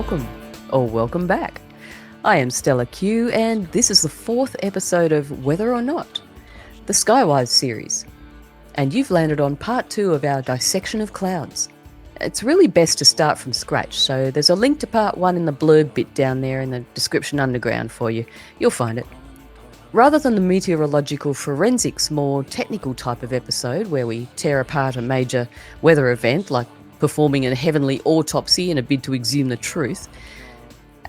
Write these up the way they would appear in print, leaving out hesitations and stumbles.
welcome, or welcome back. I am Stella Q, and this is the 4th episode of Whether or Not, the Skywise series. And you've landed on part 2 of our dissection of clouds. It's really best to start from scratch, so there's a link to part 1 in the blurb bit down there in the description underground for you. You'll find it. Rather than the meteorological forensics, more technical type of episode where we tear apart a major weather event like performing a heavenly autopsy in a bid to exhume the truth,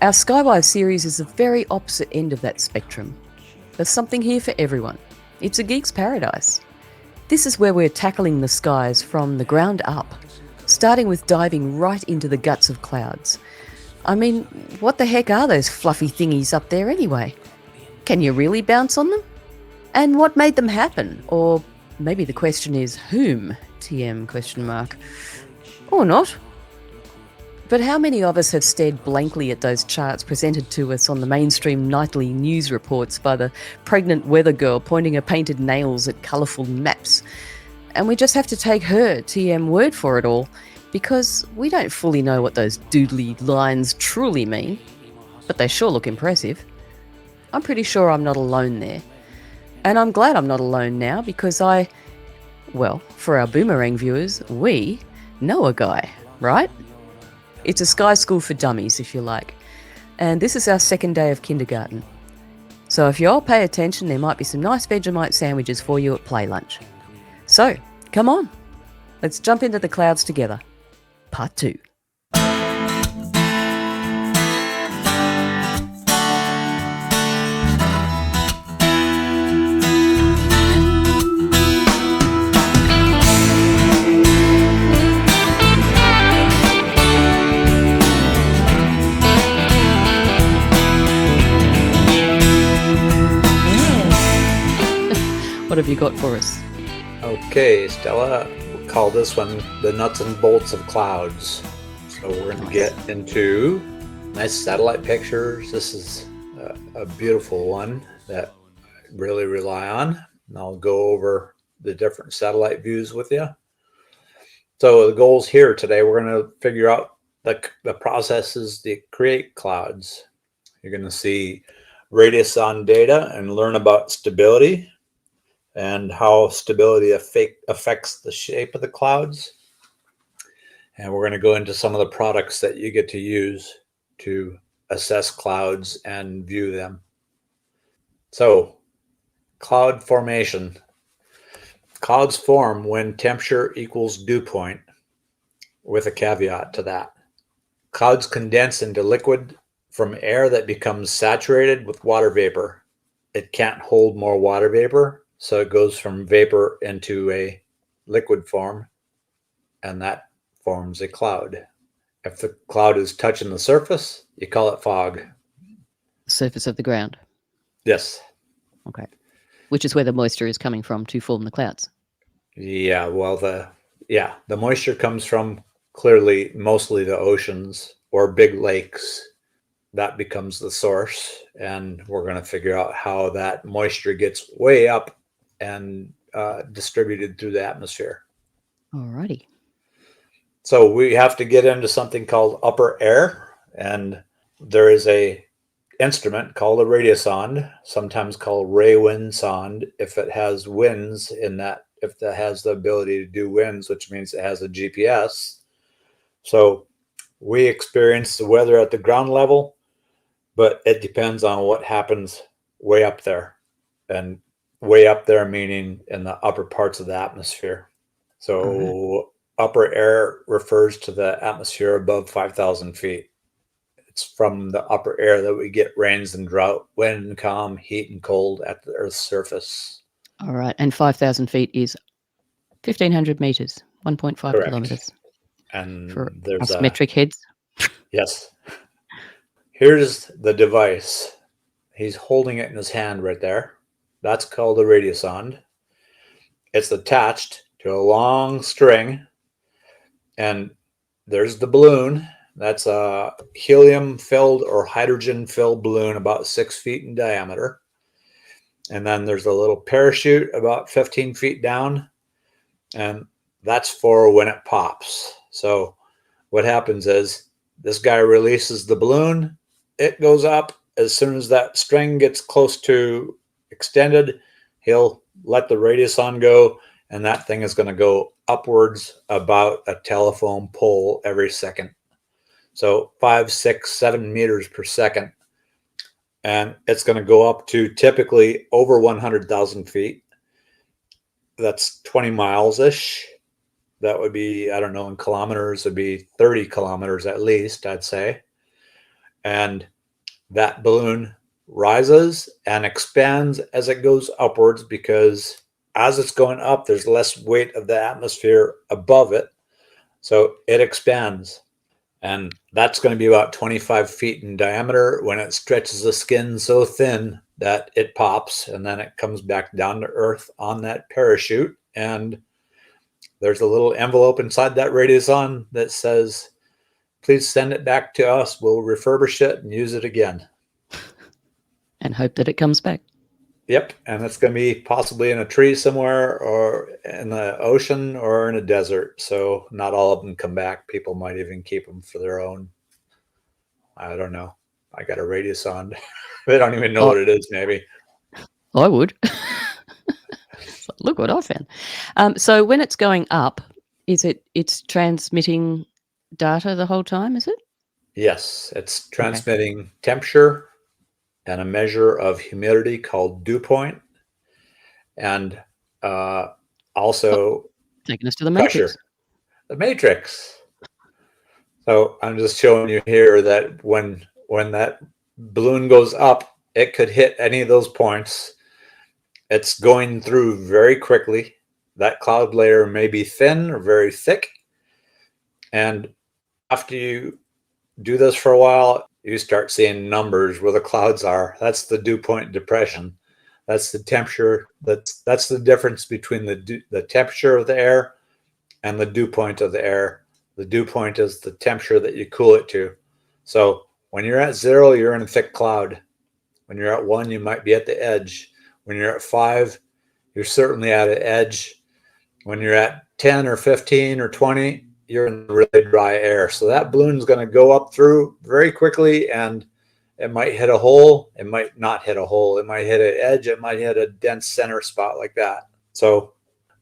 our Skywise series is the very opposite end of that spectrum. There's something here for everyone. It's a geek's paradise. This is where we're tackling the skies from the ground up, starting with diving right into the guts of clouds. I mean, what the heck are those fluffy thingies up there anyway? Can you really bounce on them? And what made them happen? Or maybe the question is whom? TM question mark. Or not. But how many of us have stared blankly at those charts presented to us on the mainstream nightly news reports by the pregnant weather girl pointing her painted nails at colourful maps? And we just have to take her TM word for it all, because we don't fully know what those doodly lines truly mean, but they sure look impressive. I'm pretty sure I'm not alone there. And I'm glad I'm not alone now, because for our boomerang viewers, we know a guy, right? It's a sky school for dummies, if you like. And this is our second day of kindergarten. So if you all pay attention, there might be some nice Vegemite sandwiches for you at play lunch. So, come on. Let's jump into the clouds together. Part 2. What have you got for us? Okay, Stella, we'll call this one the nuts and bolts of clouds. So we're going to get into nice satellite pictures. This is a beautiful one that I really rely on. And I'll go over the different satellite views with you. So the goals here today, we're going to figure out the processes that create clouds. You're going to see Radiosonde data and learn about stability, and how stability affects the shape of the clouds. And we're going to go into some of the products that you get to use to assess clouds and view them. So, cloud formation. Clouds form when temperature equals dew point, with a caveat to that. Clouds condense into liquid from air that becomes saturated with water vapor. It can't hold more water vapor, so it goes from vapor into a liquid form, and that forms a cloud. If the cloud is touching the surface, you call it fog. Surface of the ground? Yes. Okay. Which is where the moisture is coming from to form the clouds. Yeah, well, the moisture comes from clearly mostly the oceans or big lakes. That becomes the source, and we're going to figure out how that moisture gets way up and distributed through the atmosphere. Alrighty. So we have to get into something called upper air, and there is a instrument called a radiosonde, sometimes called ray wind sonde, if it has winds in that, if that has the ability to do winds, which means it has a GPS. So we experience the weather at the ground level, but it depends on what happens way up there. And way up there meaning in the upper parts of the atmosphere. So upper air refers to the atmosphere above 5,000 feet. It's from the upper air that we get rains and drought, wind and calm, heat and cold at the Earth's surface. All right. And 5,000 feet is 1,500 meters, 1.5 Correct. kilometers. And for there's us metric heads. Yes. Here's the device. He's holding it in his hand right there. That's called a radiosonde. It's attached to a long string, and there's the balloon. That's a helium-filled or hydrogen-filled balloon about 6 feet in diameter. And then there's a little parachute about 15 feet down, and that's for when it pops. So what happens is This guy releases the balloon. It goes up. As soon as that string gets close to extended, he'll let the Radiosonde go, and that thing is going to go upwards about a telephone pole every second. So 5, 6, 7 meters per second. And it's going to go up to typically over 100,000 feet. That's 20 miles-ish. That would be, I don't know, in kilometers, would be 30 kilometers at least, I'd say. And that balloon rises and expands as it goes upwards, because as it's going up, there's less weight of the atmosphere above it. So it expands. And that's going to be about 25 feet in diameter when it stretches the skin so thin that it pops, and then it comes back down to earth on that parachute. And there's a little envelope inside that Radiosonde that says, please send it back to us. We'll refurbish it and use it again. And hope that it comes back. Yep. And it's going to be possibly in a tree somewhere, or in the ocean, or in a desert. So not all of them come back. People might even keep them for their own. I don't know. I got a Radiosonde. They don't even know what it is, maybe. I would. Look what I found. So when it's going up, it's transmitting data the whole time, is it? Yes. It's transmitting temperature and a measure of humidity called dew point. And also taking us to the pressure. matrix. The matrix. So I'm just showing you here that when that balloon goes up, it could hit any of those points. It's going through very quickly. That cloud layer may be thin or very thick. And after you do this for a while, you start seeing numbers where the clouds are. That's the dew point depression. That's the temperature. That's the difference between the temperature of the air and the dew point of the air. The dew point is the temperature that you cool it to. So when you're at 0, you're in a thick cloud. When you're at 1, you might be at the edge. When you're at 5, you're certainly at an edge. When you're at 10 or 15 or 20, you're in really dry air. So that balloon is going to go up through very quickly, and it might hit a hole. It might not hit a hole. It might hit an edge. It might hit a dense center spot like that. So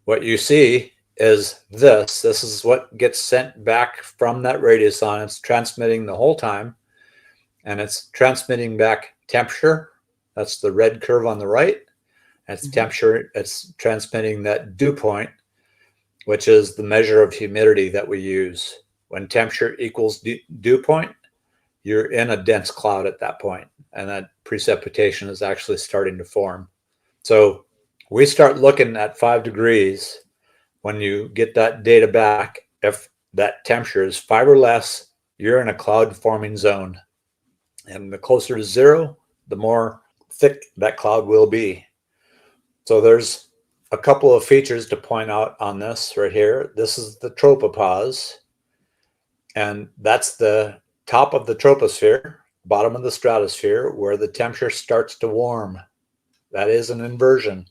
what you see is this is what gets sent back from that Radiosonde. It's transmitting the whole time, and it's transmitting back temperature. That's the red curve on the right. That's temperature. It's transmitting that dew point, which is the measure of humidity that we use. When temperature equals dew point, you're in a dense cloud at that point, and that precipitation is actually starting to form. So we start looking at 5 degrees. When you get that data back, if that temperature is 5 or less, you're in a cloud forming zone. And the closer to 0, the more thick that cloud will be. So there's a couple of features to point out on this right here. This is the tropopause, and that's the top of the troposphere, bottom of the stratosphere, where the temperature starts to warm. That is an inversion.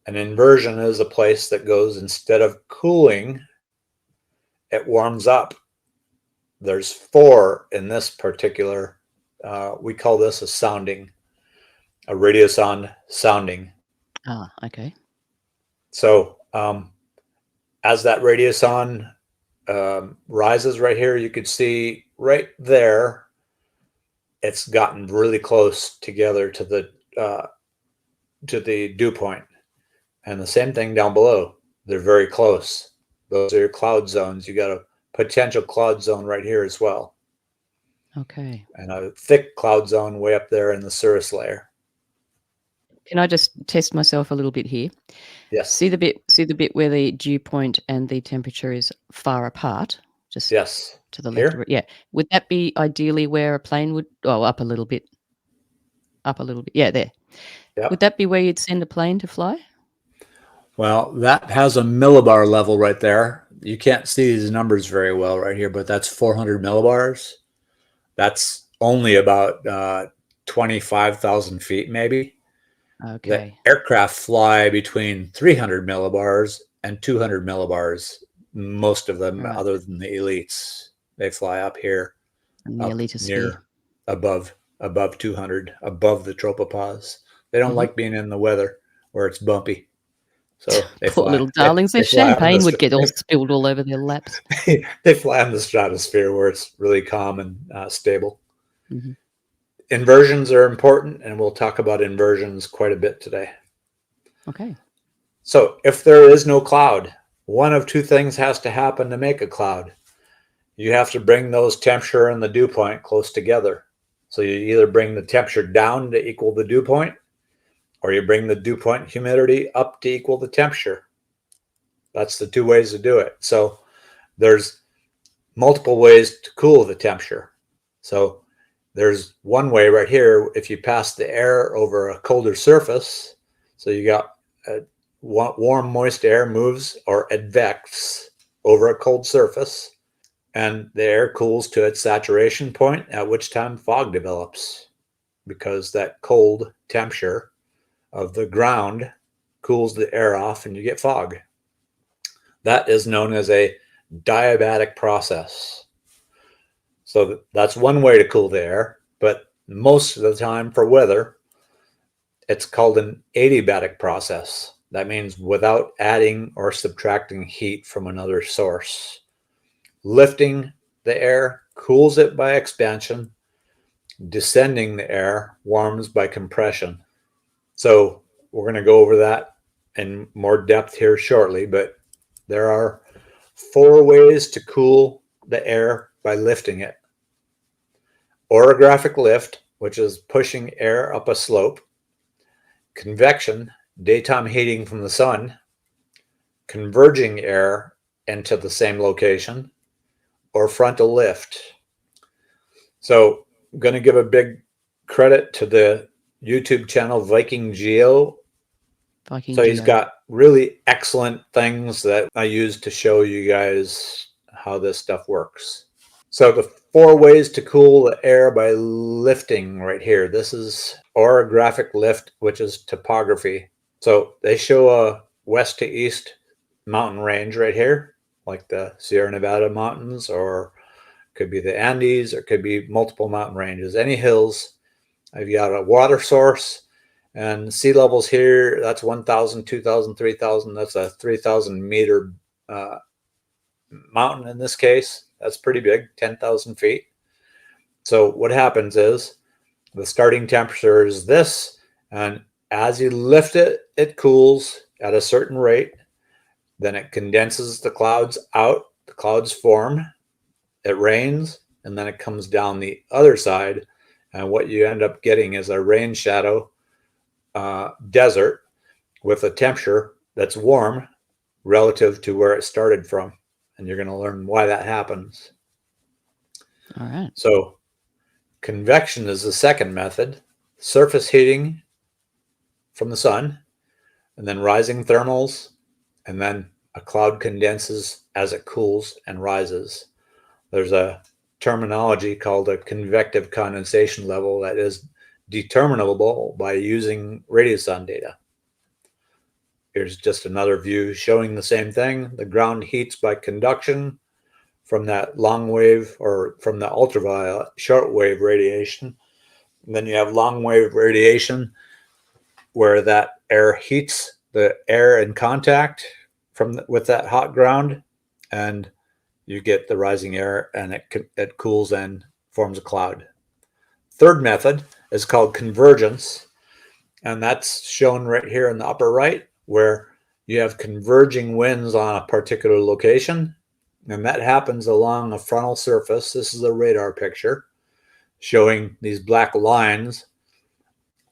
An inversion is a place that goes, instead of cooling, it warms up. There's 4 in this particular, we call this a sounding, a Radiosonde sounding. Ah, okay. So as that Radiosonde rises right here, you could see right there, it's gotten really close together to the dew point. And the same thing down below. They're very close. Those are your cloud zones. You got a potential cloud zone right here as well. Okay. And a thick cloud zone way up there in the cirrus layer. Can I just test myself a little bit here? Yes. See the bit where the dew point and the temperature is far apart? Just yes. To the Here? left of it. Yeah. Would that be ideally where a plane would up a little bit? Up a little bit. Yeah, there. Yep. Would that be where you'd send a plane to fly? Well, that has a millibar level right there. You can't see these numbers very well right here, but that's 400 millibars. That's only about 25,000 feet, maybe. Okay. The aircraft fly between 300 millibars and 200 millibars. Most of them, Right. other than the elites, they fly up here. up Near lithosphere. near above 200, above the tropopause. They don't Mhm. like being in the weather where it's bumpy. So they Poor fly. little darlings. Their They fly on champagne would the get all spilled all over their laps. they fly in the stratosphere where it's really calm and stable. Mhm. Inversions are important, and we'll talk about inversions quite a bit today. Okay. So if there is no cloud, one of two things has to happen to make a cloud. You have to bring those temperature and the dew point close together. So you either bring the temperature down to equal the dew point, or you bring the dew point humidity up to equal the temperature. That's the two ways to do it. So there's multiple ways to cool the temperature. So there's one way right here. If you pass the air over a colder surface, so you got warm, moist air moves or advects over a cold surface, and the air cools to its saturation point, at which time fog develops, because that cold temperature of the ground cools the air off and you get fog. That is known as a diabatic process. So that's one way to cool the air, but most of the time for weather, it's called an adiabatic process. That means without adding or subtracting heat from another source. Lifting the air cools it by expansion. Descending the air warms by compression. So we're going to go over that in more depth here shortly, but there are 4 ways to cool the air by lifting it. Orographic lift, which is pushing air up a slope. Convection, daytime heating from the sun. Converging air into the same location. Or frontal lift. So I'm going to give a big credit to the YouTube channel Viking Geo. Viking So he's Geo. got really excellent things that I use to show you guys how this stuff works. So the 4 ways to cool the air by lifting right here. This is orographic lift, which is topography. So they show a west to east mountain range right here, like the Sierra Nevada mountains, or could be the Andes, or could be multiple mountain ranges, any hills. I've got a water source, and sea levels here, that's 1,000, 2,000, 3,000. That's a 3,000 meter mountain in this case. That's pretty big, 10,000 feet. So what happens is the starting temperature is this, and as you lift it, it cools at a certain rate. Then it condenses the clouds out. The clouds form. It rains, and then it comes down the other side. And what you end up getting is a rain shadow desert with a temperature that's warm relative to where it started from. And you're going to learn why that happens. All right. So convection is the second method. Surface heating from the sun, and then rising thermals, and then a cloud condenses as it cools and rises. There's a terminology called a convective condensation level that is determinable by using radiosonde data. Here's just another view showing the same thing. The ground heats by conduction from that long wave, or from the ultraviolet short wave radiation. And then you have long wave radiation where that air heats the air in contact with that hot ground, and you get the rising air, and it cools and forms a cloud. Third method is called convergence, and that's shown right here in the upper right, where you have converging winds on a particular location, and that happens along a frontal surface. This is a radar picture showing these black lines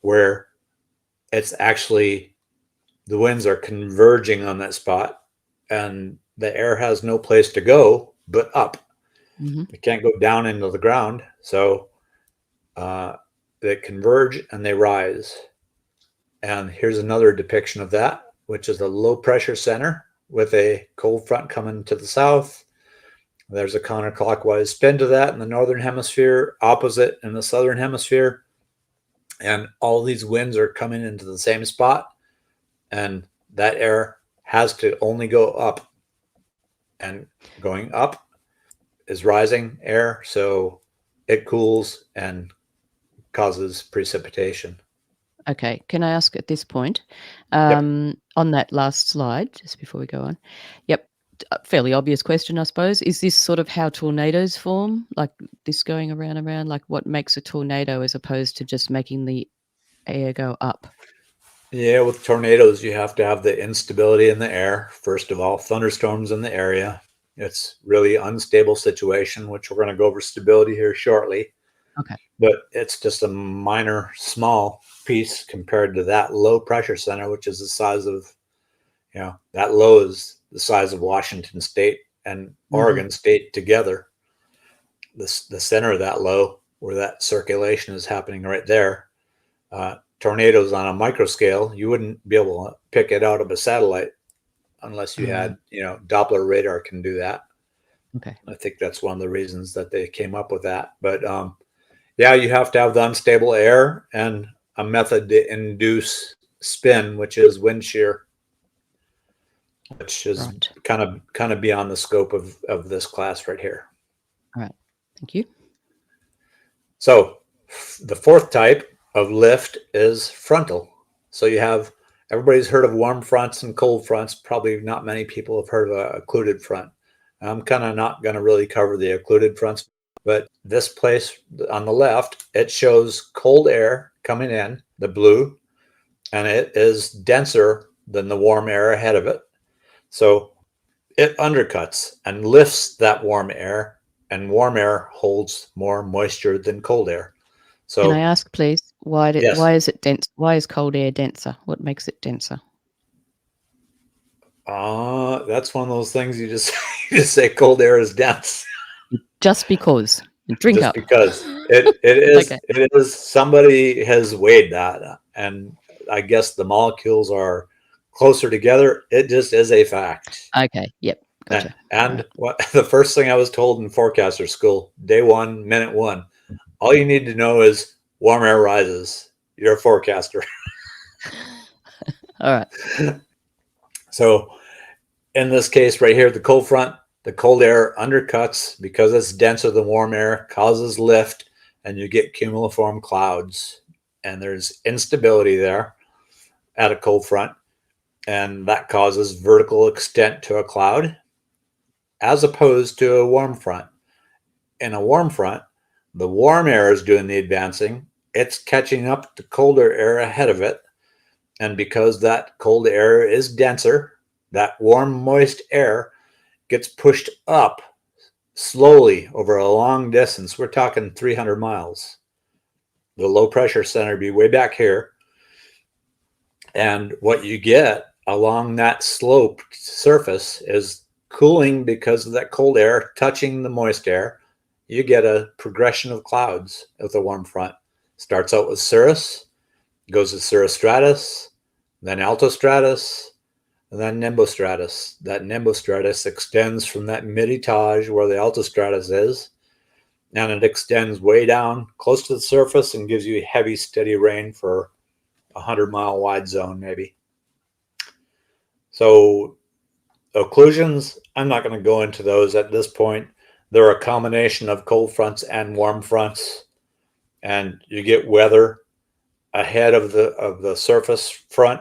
where it's actually the winds are converging on that spot, and the air has no place to go but up. Mm-hmm. It can't go down into the ground, so they converge and they rise. And here's another depiction of that, which is a low pressure center with a cold front coming to the south. There's a counterclockwise spin to that in the northern hemisphere, opposite in the southern hemisphere. And all these winds are coming into the same spot, and that air has to only go up. And going up is rising air, so it cools and causes precipitation. Okay. Can I ask at this point, Yep. on that last slide, just before we go on? Yep. A fairly obvious question, I suppose. Is this sort of how tornadoes form? Like this going around and around? Like what makes a tornado as opposed to just making the air go up? Yeah, with tornadoes, you have to have the instability in the air. First of all, thunderstorms in the area. It's really unstable situation, which we're going to go over stability here shortly. Okay. But it's just a minor, small piece compared to that low pressure center, which is the size of, that low is the size of Washington State and Oregon State together. The center of that low, where that circulation is happening right there. Tornadoes on a micro scale, you wouldn't be able to pick it out of a satellite unless you had, Doppler radar can do that. Okay. I think that's one of the reasons that they came up with that. But yeah, you have to have the unstable air and a method to induce spin, which is wind shear, which is kind of beyond the scope of this class right here. All right. Thank you. So the fourth type of lift is frontal. So you have, everybody's heard of warm fronts and cold fronts. Probably not many people have heard of a occluded front. I'm kind of not going to really cover the occluded fronts, but this place on the left, it shows cold air coming in, the blue, and it is denser than the warm air ahead of it. So it undercuts and lifts that warm air, and warm air holds more moisture than cold air. So can I ask, please, why yes. is it dense? Why is cold air denser? What makes it denser? That's one of those things you just say cold air is dense. Just because. Drink just up. Because it is. Okay. It is. Somebody has weighed that, and I guess the molecules are closer together. It just is a fact. Okay. Yep. Gotcha. And what the first thing I was told in forecaster school, day 1, minute 1, all you need to know is warm air rises. You're a forecaster. All right. So in this case right here, the cold front, the cold air undercuts because it's denser than warm air, causes lift, and you get cumuliform clouds. And there's instability there at a cold front, and that causes vertical extent to a cloud, as opposed to a warm front. In a warm front, the warm air is doing the advancing. It's catching up to colder air ahead of it. And because that cold air is denser, that warm, moist air gets pushed up slowly over a long distance. We're talking 300 miles. The low pressure center be way back here. And what you get along that sloped surface is cooling because of that cold air touching the moist air. You get a progression of clouds with a warm front. Starts out with cirrus, goes to cirrostratus, then altostratus, and then nimbostratus. That nimbostratus extends from that mid-etage where the altostratus is, and it extends way down close to the surface and gives you heavy, steady rain for 100-mile wide zone, maybe. So occlusions, I'm not going to go into those at this point. They're a combination of cold fronts and warm fronts, and you get weather ahead of the surface front.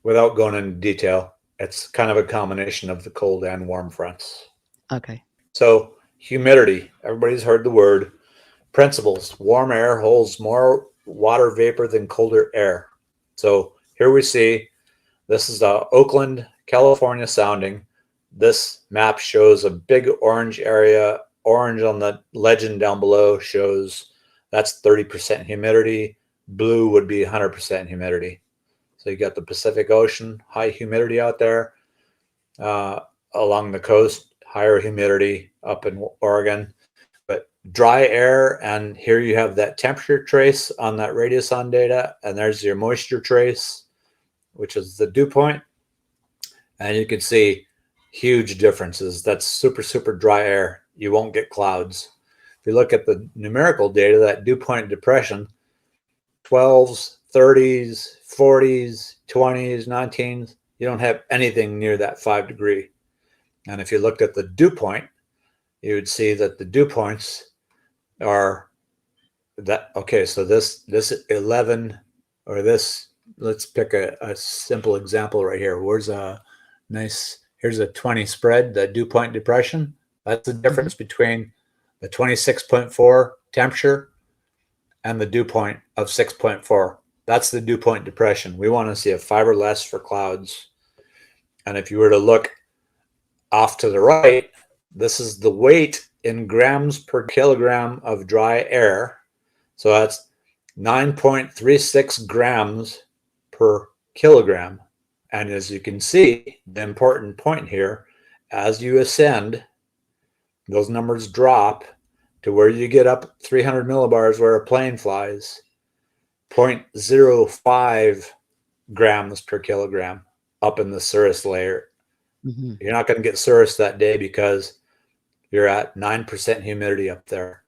Without going into detail, it's kind of a combination of the cold and warm fronts. Okay. So humidity, everybody's heard the word. Principles, warm air holds more water vapor than colder air. So here we see, this is Oakland, California sounding. This map shows a big orange area. Orange on the legend down below shows that's 30% humidity. Blue would be 100% humidity. So you got the Pacific Ocean, high humidity out there. Along the coast, higher humidity up in Oregon. But dry air, and here you have that temperature trace on that Radiosonde data, and there's your moisture trace, which is the dew point. And you can see huge differences. That's super, super dry air. You won't get clouds. If you look at the numerical data, that dew point depression, 12s, 30s, 40s, 20s, 19s, you don't have anything near that 5 degree. And if you looked at the dew point, you would see that the dew points are that, okay, so this 11, or this, let's pick a simple example right here. Where's a nice, here's a 20 spread, the dew point depression. That's the difference between the 26.4 temperature and the dew point of 6.4. That's the dew point depression. We want to see a fiber less for clouds. And if you were to look off to the right, this is the weight in grams per kilogram of dry air. So that's 9.36 grams per kilogram. And as you can see, the important point here, as you ascend, those numbers drop to where you get up 300 millibars where a plane flies, 0.05 grams per kilogram up in the cirrus layer. You're not going to get cirrus that day because you're at 9% humidity up there.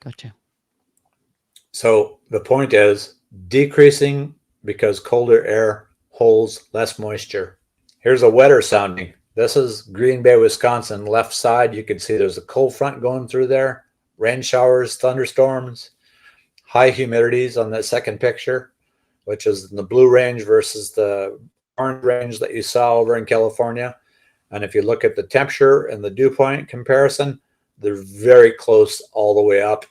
Gotcha. So the point is decreasing because colder air holds less moisture. Here's a wetter sounding. This is Green Bay, Wisconsin. Left side, you can see there's a cold front going through there. Rain showers, thunderstorms, high humidities on that second picture, which is in the blue range versus the orange range that you saw over in California. And if you look at the temperature and the dew point comparison, they're very close all the way up.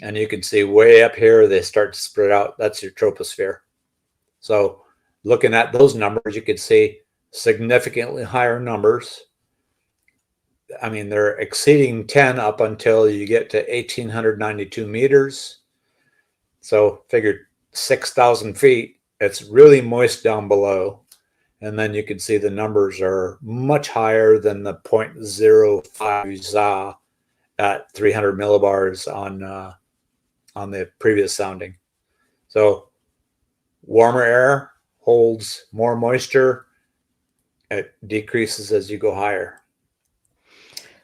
And you can see way up here, they start to spread out. That's your troposphere. So looking at those numbers, you can see significantly higher numbers. I mean, they're exceeding 10 up until you get to 1,892 meters. So figure 6,000 feet, it's really moist down below. And then you can see the numbers are much higher than the 0.05 you saw at 300 millibars on the previous sounding. So warmer air holds more moisture. It decreases as you go higher.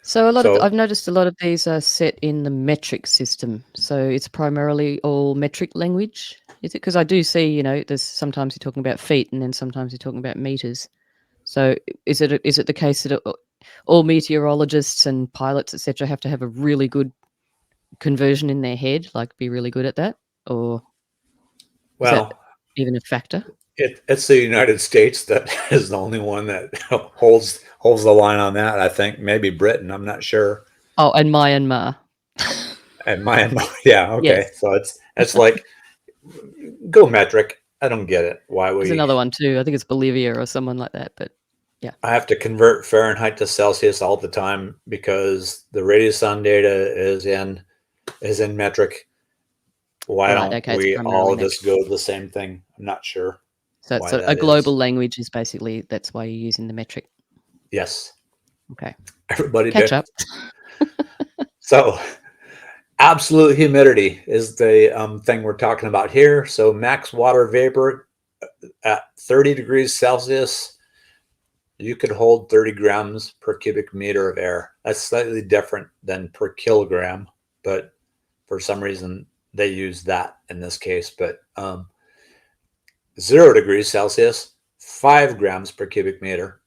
So I've noticed a lot of these are set in the metric system. So it's primarily all metric language, is it? Because I do see, there's sometimes you're talking about feet, and then sometimes you're talking about meters. So is it the case that all meteorologists and pilots, etc., have to have a really good conversion in their head, like be really good at that, or is that even a factor? It's the United States that is the only one that holds the line on that. I think maybe Britain. I'm not sure. Oh, and Myanmar. And Myanmar, yeah, okay. Yes. So it's like go metric. I don't get it. Why There's another one too. I think it's Bolivia or someone like that. But yeah, I have to convert Fahrenheit to Celsius all the time because the Radiosonde data is in metric. Why don't we all just go the same thing? I'm not sure. So it's a global language is basically, that's why you're using the metric. Yes. Okay. Everybody catch up. So absolute humidity is the thing we're talking about here. So max water vapor at 30 degrees Celsius, you could hold 30 grams per cubic meter of air. That's slightly different than per kilogram, but for some reason they use that in this case. But 0 degrees Celsius, 5 grams per cubic meter.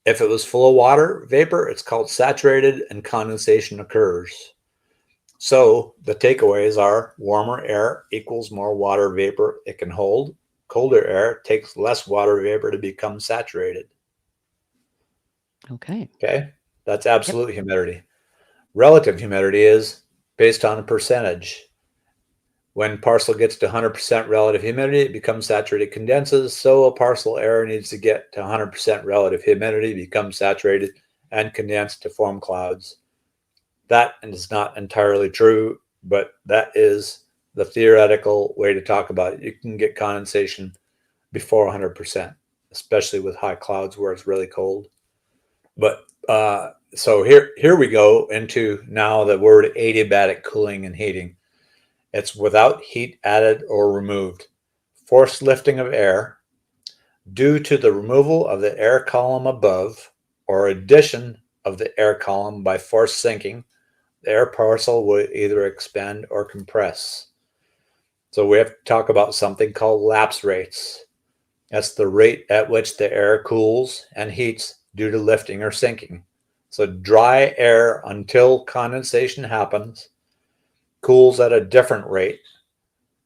If it was full of water vapor, it's called saturated and condensation occurs. So the takeaways are warmer air equals more water vapor it can hold. Colder air takes less water vapor to become saturated. Okay. Okay. That's absolute humidity. Relative humidity is based on a percentage. When parcel gets to 100% relative humidity, it becomes saturated, condenses. So a parcel air needs to get to 100% relative humidity, become saturated, and condense to form clouds. That is not entirely true, but that is the theoretical way to talk about it. You can get condensation before 100%, especially with high clouds where it's really cold. But so here we go into now the word adiabatic cooling and heating. It's without heat added or removed. Forced lifting of air due to the removal of the air column above or addition of the air column by forced sinking, the air parcel will either expand or compress. So we have to talk about something called lapse rates. That's the rate at which the air cools and heats due to lifting or sinking. So dry air until condensation happens cools at a different rate,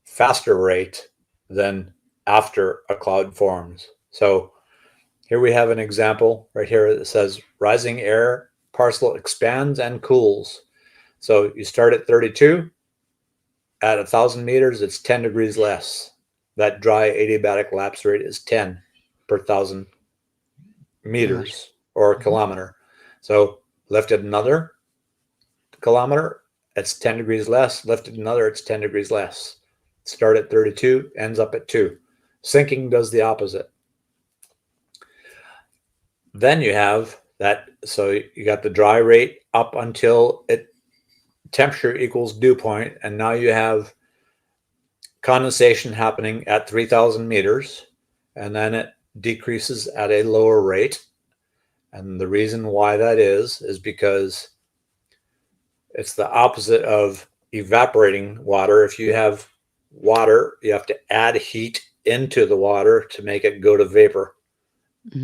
faster rate than after a cloud forms. So here we have an example right here that says rising air parcel expands and cools. So you start at 32, at 1,000 meters, it's 10 degrees less. That dry adiabatic lapse rate is 10 per 1,000 meters or kilometer. So lifted another kilometer, it's 10 degrees less. Lifted another, it's 10 degrees less. Start at 32, ends up at 2. Sinking does the opposite. Then you have that, so you got the dry rate up until it temperature equals dew point, and now you have condensation happening at 3,000 meters, and then it decreases at a lower rate. And the reason why that is because it's the opposite of evaporating water. If you have water, you have to add heat into the water to make it go to vapor.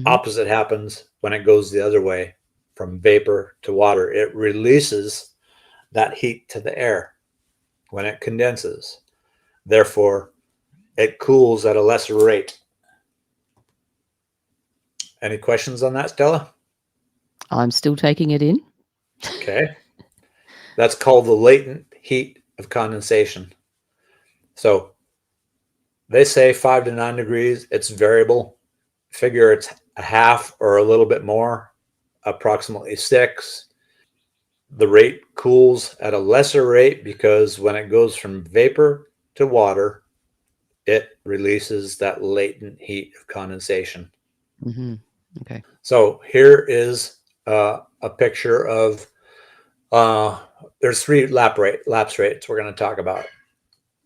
Opposite happens when it goes the other way, from vapor to water. It releases that heat to the air when it condenses. Therefore, it cools at a lesser rate. Any questions on that, Stella? I'm still taking it in. Okay. That's called the latent heat of condensation. So they say 5 to 9 degrees. It's variable. Figure it's a half or a little bit more, approximately 6. The rate cools at a lesser rate because when it goes from vapor to water, it releases that latent heat of condensation. Okay. So here is a picture of, there's 3 lapse rates we're going to talk about.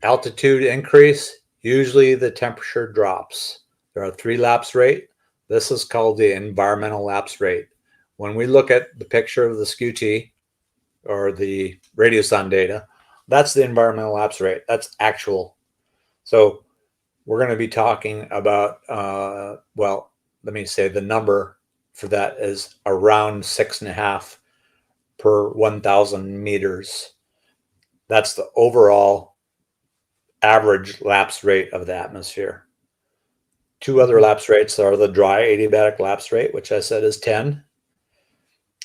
Altitude increase, usually the temperature drops. There are 3 lapse rate. This is called the environmental lapse rate. When we look at the picture of the SCUT or the Radiosonde data, that's the environmental lapse rate. That's actual. So we're going to be talking about, well, let me say the number for that is around 6.5 per 1,000 meters. That's the overall average lapse rate of the atmosphere. 2 other lapse rates are the dry adiabatic lapse rate, which I said is 10.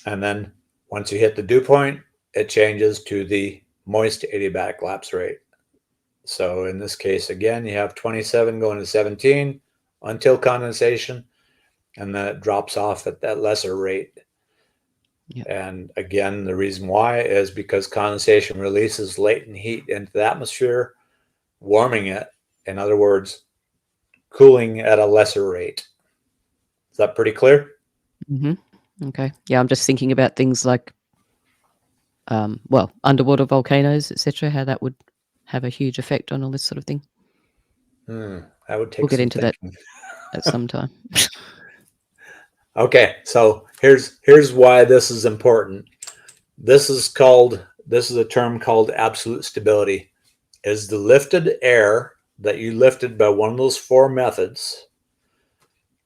And then once you hit the dew point, it changes to the moist adiabatic lapse rate. So in this case, again, you have 27 going to 17 until condensation, and then it drops off at that lesser rate. Yep. And again, the reason why is because condensation releases latent heat into the atmosphere, warming it. In other words, cooling at a lesser rate. Is that pretty clear? Okay. Yeah, I'm just thinking about things like, well, underwater volcanoes, etc., how that would have a huge effect on all this sort of thing. That would take We'll get some into thinking. that at some time. Okay, so here's why this is important. This is a term called absolute stability. Is the lifted air that you lifted by one of those 4 methods,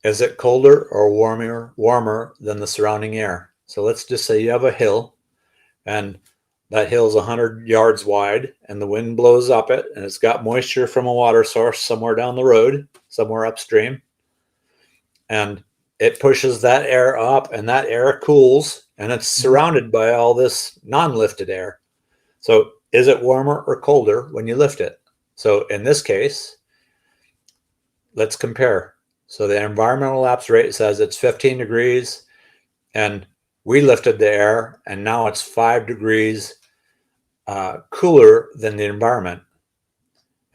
is it colder or warmer than the surrounding air? So let's just say you have a hill, and that hill is 100 yards wide, and the wind blows up it, and it's got moisture from a water source somewhere down the road, somewhere upstream, and it pushes that air up, and that air cools, and it's surrounded by all this non-lifted air. So is it warmer or colder when you lift it? So in this case, let's compare. So the environmental lapse rate says it's 15 degrees, and we lifted the air, and now it's 5 degrees cooler than the environment.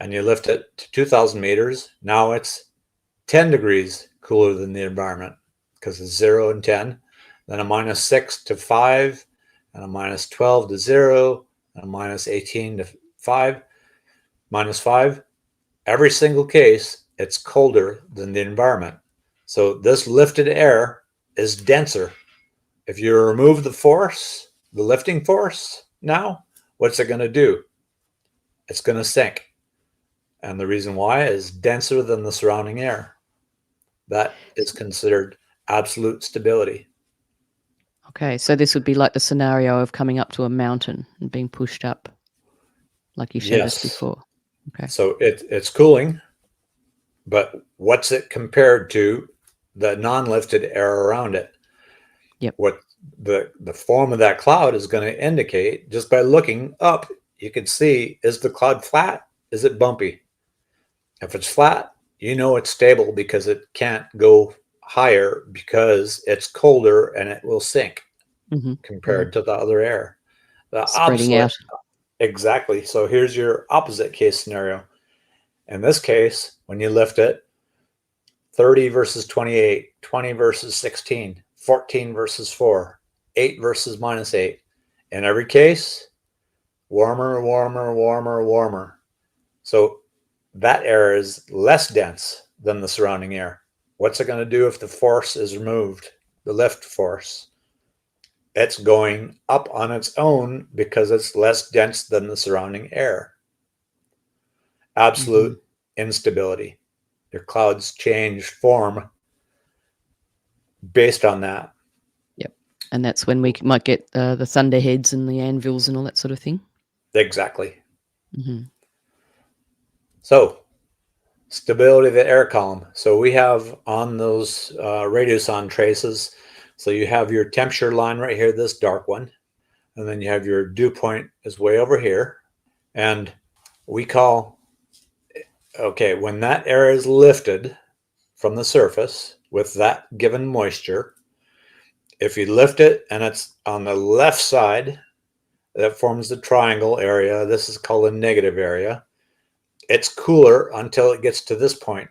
And you lift it to 2,000 meters, now it's 10 degrees cooler than the environment, because it's 0 and 10. Then a minus 6 to 5, and a minus 12 to 0, and a minus 18 to 5, minus 5. Every single case, it's colder than the environment. So this lifted air is denser. If you remove the force, the lifting force now, what's it going to do? It's going to sink. And the reason why is denser than the surrounding air. That is considered absolute stability. Okay, so this would be like the scenario of coming up to a mountain and being pushed up. like you showed us Yes. before. Okay. So it's cooling, but what's it compared to the non-lifted air around it? Yep. What the form of that cloud is going to indicate just by looking up, you can see, is the cloud flat? Is it bumpy? If it's flat, you know it's stable because it can't go higher because it's colder and it will sink compared to the other air. The Spreading opposite, out. exactly. So here's your opposite case scenario. In this case, when you lift it, 30 versus 28, 20 versus 16, 14 versus 4, 8 versus -8. In every case, warmer, warmer, warmer, warmer. So that air is less dense than the surrounding air. What's it going to do if the force is removed, the lift force? It's going up on its own because it's less dense than the surrounding air. Absolute instability. Your clouds change form based on that. Yep. And that's when we might get the thunderheads and the anvils and all that sort of thing. Exactly. So, stability of the air column. So we have on those Radiosonde traces, so you have your temperature line right here, this dark one, and then you have your dew point is way over here. And we call, okay, when that air is lifted from the surface with that given moisture, if you lift it and it's on the left side, that forms the triangle area. This is called a negative area. It's cooler until it gets to this point.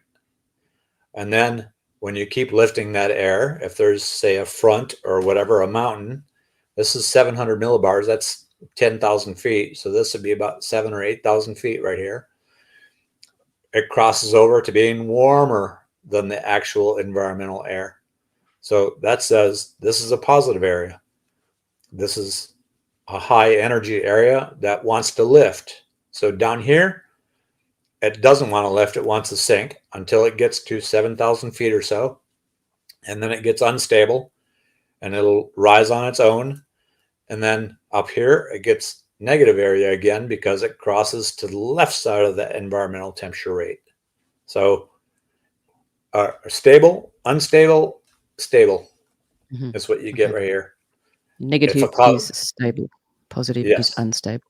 And then when you keep lifting that air, if there's, say, a front or whatever, a mountain, this is 700 millibars. That's 10,000 feet. So this would be about 7,000 or 8,000 feet right here. It crosses over to being warmer than the actual environmental air. So that says this is a positive area. This is a high energy area that wants to lift. So down here, it doesn't want to lift. It wants to sink until it gets to 7,000 feet or so. And then it gets unstable and it'll rise on its own. And then up here, it gets negative area again because it crosses to the left side of the environmental temperature rate. So stable, unstable, stable is what you get right here. Negative is stable. Positive is unstable.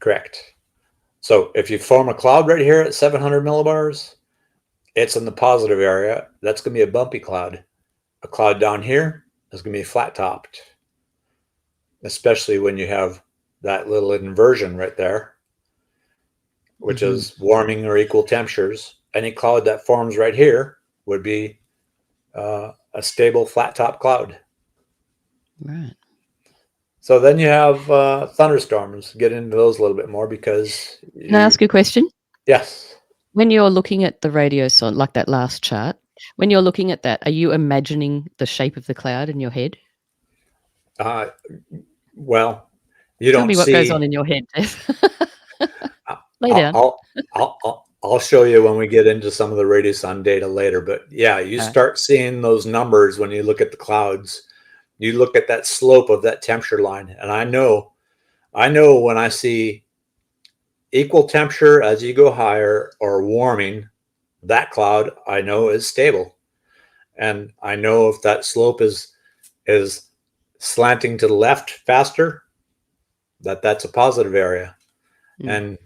Correct. So if you form a cloud right here at 700 millibars, it's in the positive area. That's going to be a bumpy cloud. A cloud down here is going to be flat topped, especially when you have that little inversion right there, which is warming or equal temperatures. Any cloud that forms right here would be a stable flat top cloud. Right. So then you have thunderstorms. Get into those a little bit more because... Can I ask you a question? Yes. When you're looking at the Radiosonde, like that last chart, when you're looking at that, are you imagining the shape of the cloud in your head? Well, you Tell don't me what see... goes on in your head, Jeff. Lay down. I'll show you when we get into some of the Radiosonde data later. But yeah, you start seeing those numbers when you look at the clouds. You look at that slope of that temperature line, and I know when I see equal temperature as you go higher or warming, that cloud I know is stable, and I know if that slope is slanting to the left faster, that's a positive area. And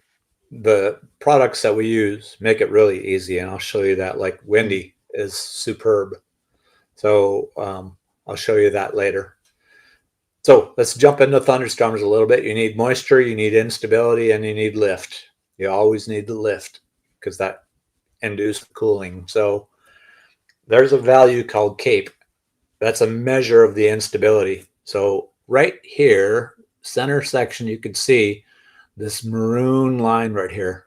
the products that we use make it really easy, and I'll show you that. Like Windy is superb, so I'll show you that later. So let's jump into thunderstorms a little bit. You need moisture, you need instability, and you need lift. You always need the lift because that induces cooling. So there's a value called CAPE. That's a measure of the instability. So right here, center section, you can see this maroon line right here.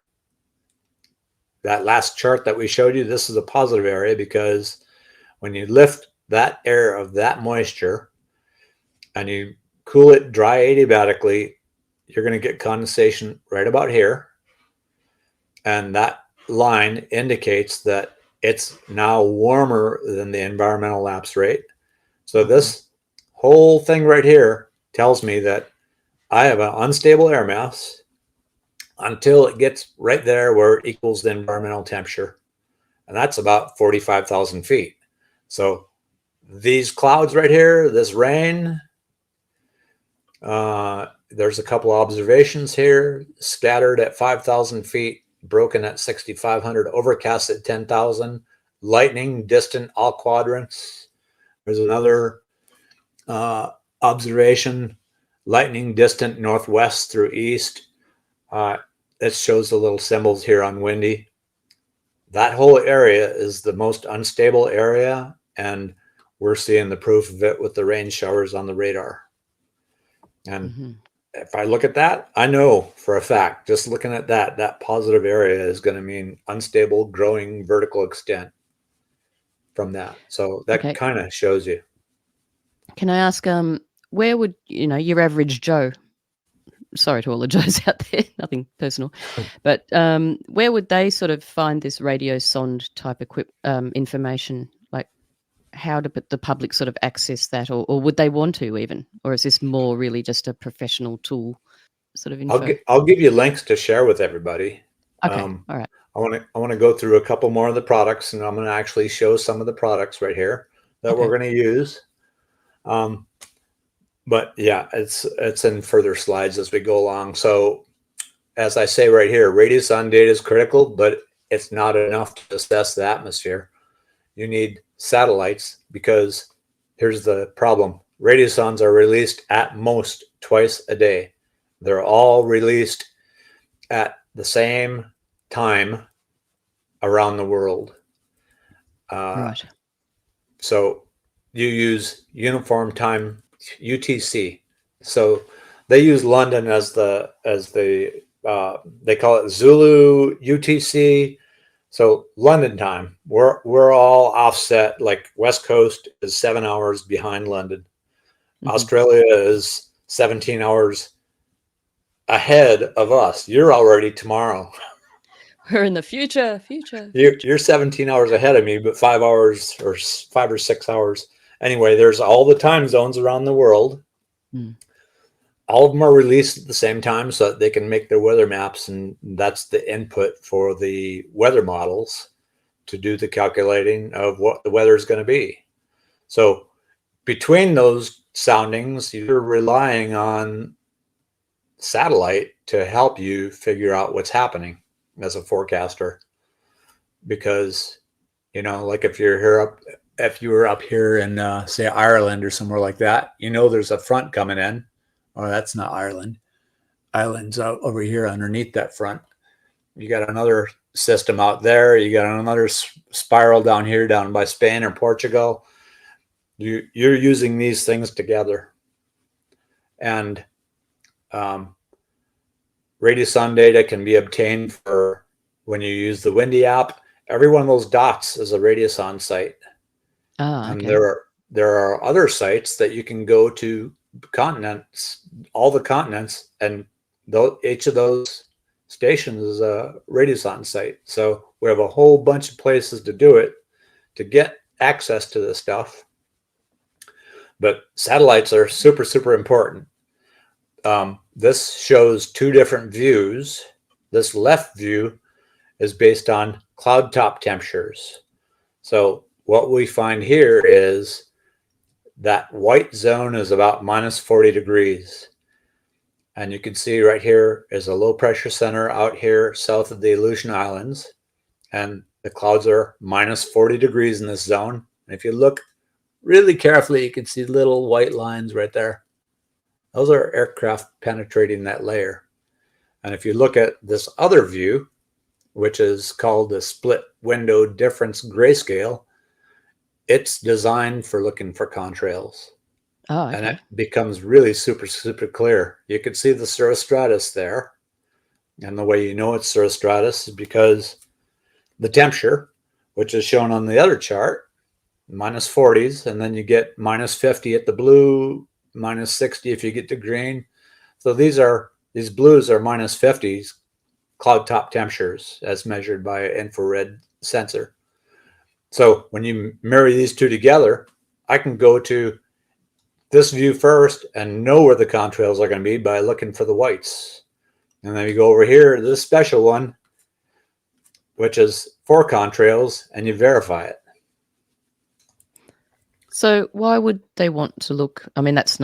That last chart that we showed you, this is a positive area because when you lift that air of that moisture and you cool it dry adiabatically, you're going to get condensation right about here. And that line indicates that it's now warmer than the environmental lapse rate. So this whole thing right here tells me that I have an unstable air mass until it gets right there where it equals the environmental temperature. And that's about 45,000 feet. So these clouds right here, this rain, there's a couple observations here, scattered at 5,000 feet, broken at 6,500, overcast at 10,000, lightning distant all quadrants. There's another observation, lightning distant northwest through east. It shows the little symbols here on windy. That whole area is the most unstable area, and we're seeing the proof of it with the rain showers on the radar. And if I look at that, I know for a fact, just looking at that positive area is going to mean unstable, growing vertical extent from that. So that kind of shows you. Can I ask, where would, your average Joe, sorry to all the Joes out there, nothing personal, but where would they sort of find this Radiosonde type information? Like, how do the public sort of access that, or would they want to even? Or is this more really just a professional tool sort of info? I'll give you links to share with everybody. Okay, all right. I want to go through a couple more of the products, and I'm going to actually show some of the products right here that we're going to use. But yeah, it's in further slides as we go along. So as I say right here, Radiosonde data is critical, but it's not enough to assess the atmosphere. You need satellites, because here's the problem. Radiosondes are released at most twice a day. They're all released at the same time around the world. Right. So you use uniform time, UTC. So they use London as the they call it Zulu UTC. So London time, we're all offset. Like West Coast is 7 hours behind London. Australia is 17 hours ahead of us. You're already tomorrow. We're in the future. You're 17 hours ahead of me, but 5 hours or 5 or 6 hours. Anyway, there's all the time zones around the world. All of them are released at the same time so that they can make their weather maps, and that's the input for the weather models to do the calculating of what the weather is going to be. So between those soundings, you're relying on satellite to help you figure out what's happening as a forecaster. Because, like if you were up here in say Ireland or somewhere like that, there's a front coming in. Oh, that's not Ireland. Ireland's out over here underneath that front. You got another system out there. You got another spiral down here, down by Spain or Portugal. You're using these things together. And Radiosonde data can be obtained for when you use the Windy app. Every one of those dots is a Radiosonde site. And there are other sites that you can go to, continents, all the continents, and each of those stations is a Radiosonde site. So we have a whole bunch of places to do it, to get access to this stuff. But satellites are super, super important. This shows two different views. This left view is based on cloud top temperatures. So what we find here is that white zone is about minus 40 degrees. And you can see right here is a low pressure center out here south of the Aleutian Islands. And the clouds are minus 40 degrees in this zone. And if you look really carefully, you can see little white lines right there. Those are aircraft penetrating that layer. And if you look at this other view, which is called the split window difference grayscale, it's designed for looking for contrails. Oh, okay. And it becomes really super, super clear. You can see the cirrostratus there. And the way you know it's cirrostratus is because the temperature, which is shown on the other chart, minus 40s, and then you get minus 50 at the blue, minus 60 if you get to green. So these blues are minus 50s cloud top temperatures as measured by an infrared sensor. So when you marry these two together, I can go to this view first and know where the contrails are going to be by looking for the whites. And then you go over here to this special one, which is for contrails, and you verify it. So why would they want to look? I mean, that's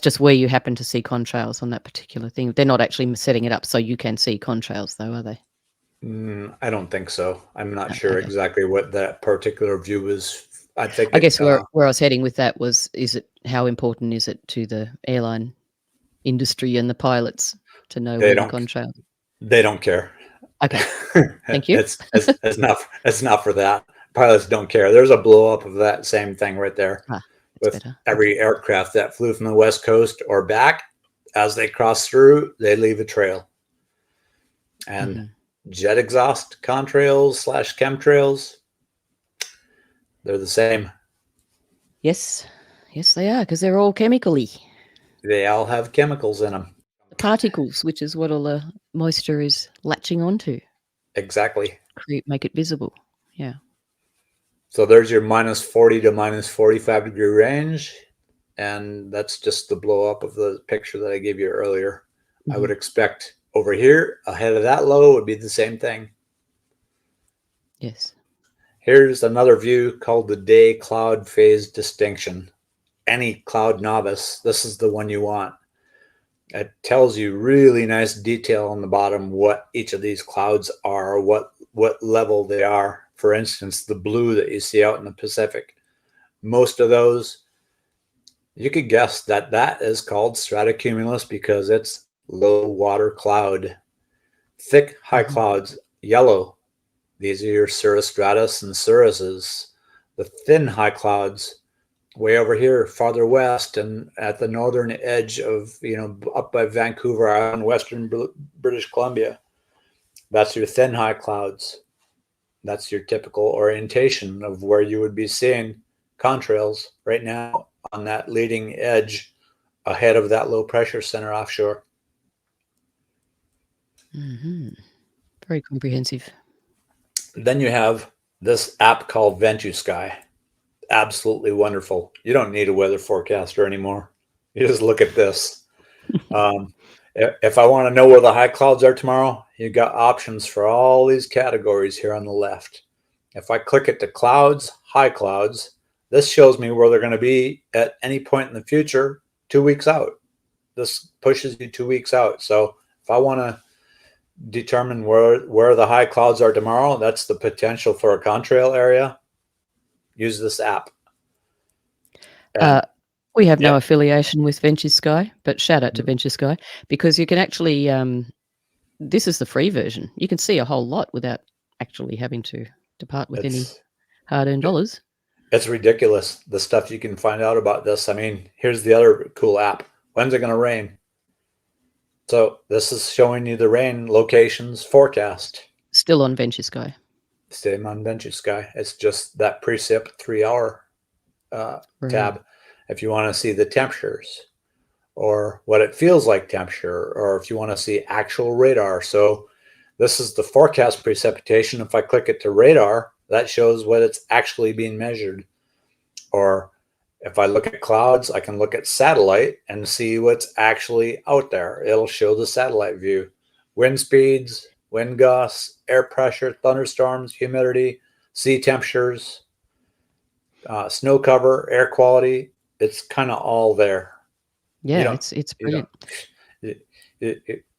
just where you happen to see contrails on that particular thing. They're not actually setting it up so you can see contrails, though, are they? I don't think so. I'm not No, sure okay. exactly what that particular view is. I think I guess where I was heading with that was, how important is it to the airline industry and the pilots to know they where the don't contrail? they don't care. Okay, thank you. It's not for that. Pilots don't care. There's a blow up of that same thing right there That's with better. every aircraft that flew from the West Coast or back. As they cross through, they leave a trail. And jet exhaust contrails / chemtrails, they're the same. Yes, they are, because they're all chemically. They all have chemicals in them. The particles, which is what all the moisture is latching onto. Exactly. Make it visible. Yeah. So there's your minus 40 to minus 45 degree range. And that's just the blow up of the picture that I gave you earlier. I would expect over here, ahead of that low, would be the same thing. Yes. Here's another view called the day cloud phase distinction. Any cloud novice, this is the one you want. It tells you really nice detail on the bottom what each of these clouds are, what level they are. For instance, the blue that you see out in the Pacific. Most of those, you could guess that that is called stratocumulus because it's low water cloud. Thick high clouds, yellow. These are your cirrostratus and cirruses. The thin high clouds, way over here, farther west and at the northern edge of, up by Vancouver Island, western British Columbia. That's your thin high clouds. That's your typical orientation of where you would be seeing contrails right now on that leading edge ahead of that low pressure center offshore. Very comprehensive. Then you have this app called Ventusky. Absolutely wonderful. You don't need a weather forecaster anymore. You just look at this. If I want to know where the high clouds are tomorrow, you got options for all these categories here on the left. If I click it to clouds, high clouds, this shows me where they're going to be at any point in the future, 2 weeks out. This pushes you 2 weeks out. So if I want to determine where the high clouds are tomorrow, that's the potential for a contrail area, use this app. We have no affiliation with Ventusky, but shout out to Ventusky, because you can actually, this is the free version. You can see a whole lot without actually having to depart with any hard-earned dollars. It's ridiculous, the stuff you can find out about this. I mean, here's the other cool app. When's it going to rain? So this is showing you the rain locations forecast. Still on Ventusky. Same on Ventusky. It's just that precip 3-hour tab. If you want to see the temperatures or what it feels like temperature, or if you want to see actual radar. So this is the forecast precipitation. If I click it to radar, that shows what it's actually being measured. Or if I look at clouds, I can look at satellite and see what's actually out there. It'll show the satellite view. Wind speeds, wind gusts, air pressure, thunderstorms, humidity, sea temperatures, snow cover, air quality. It's kind of all there. Yeah, it's brilliant.